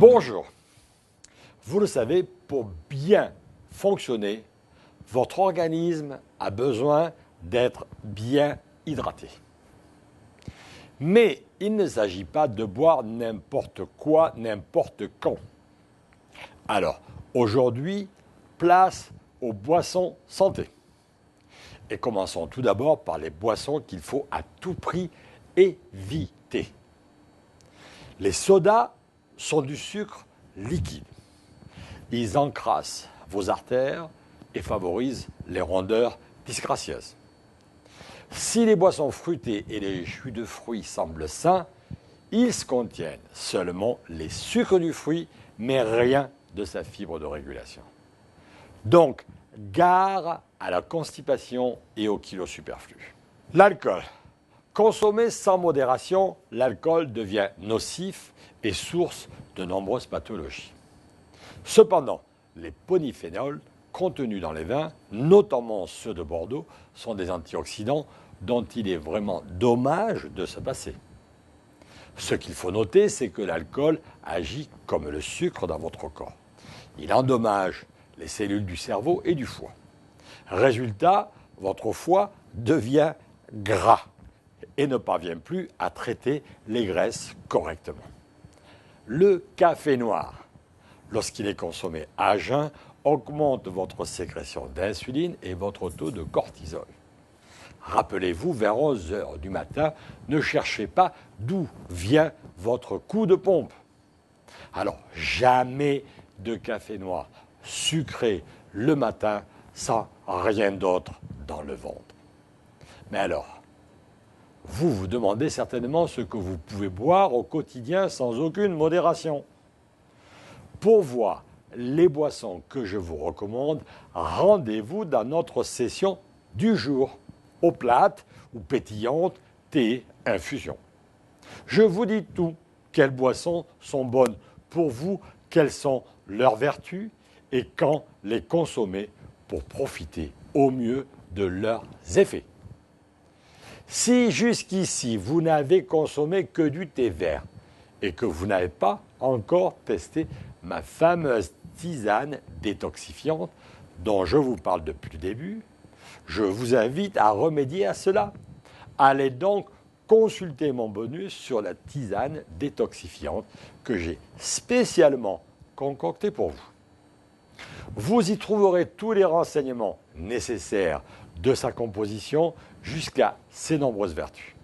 Bonjour. Vous le savez, pour bien fonctionner, votre organisme a besoin d'être bien hydraté. Mais il ne s'agit pas de boire n'importe quoi, n'importe quand. Alors, aujourd'hui, place aux boissons santé. Et commençons tout d'abord par les boissons qu'il faut à tout prix éviter. Les sodas sont du sucre liquide. Ils encrassent vos artères et favorisent les rondeurs disgracieuses. Si les boissons fruitées et les jus de fruits semblent sains, ils contiennent seulement les sucres du fruit, mais rien de sa fibre de régulation. Donc, gare à la constipation et aux kilos superflus. L'alcool. Consommé sans modération, l'alcool devient nocif et source de nombreuses pathologies. Cependant, les polyphénols contenus dans les vins, notamment ceux de Bordeaux, sont des antioxydants dont il est vraiment dommage de se passer. Ce qu'il faut noter, c'est que l'alcool agit comme le sucre dans votre corps. Il endommage les cellules du cerveau et du foie. Résultat, votre foie devient gras et ne parvient plus à traiter les graisses correctement. Le café noir, lorsqu'il est consommé à jeun, augmente votre sécrétion d'insuline et votre taux de cortisol. Rappelez-vous, vers 11 h du matin, ne cherchez pas d'où vient votre coup de pompe. Alors, jamais de café noir sucré le matin sans rien d'autre dans le ventre. Mais alors, vous vous demandez certainement ce que vous pouvez boire au quotidien sans aucune modération. Pour voir les boissons que je vous recommande, rendez-vous dans notre session du jour, eau plate ou pétillante, thé, infusion. Je vous dis tout, quelles boissons sont bonnes pour vous, quelles sont leurs vertus et quand les consommer pour profiter au mieux de leurs effets. Si jusqu'ici vous n'avez consommé que du thé vert et que vous n'avez pas encore testé ma fameuse tisane détoxifiante dont je vous parle depuis le début, je vous invite à remédier à cela. Allez donc consulter mon bonus sur la tisane détoxifiante que j'ai spécialement concoctée pour vous. Vous y trouverez tous les renseignements nécessaires de sa composition jusqu'à ses nombreuses vertus.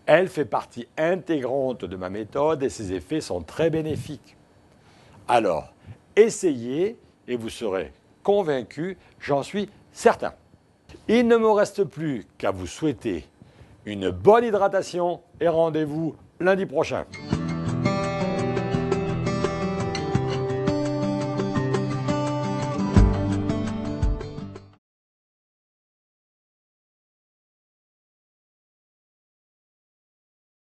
Elle fait partie intégrante de ma méthode et ses effets sont très bénéfiques. Alors, essayez et vous serez convaincu, j'en suis certain. Il ne me reste plus qu'à vous souhaiter une bonne hydratation et rendez-vous lundi prochain.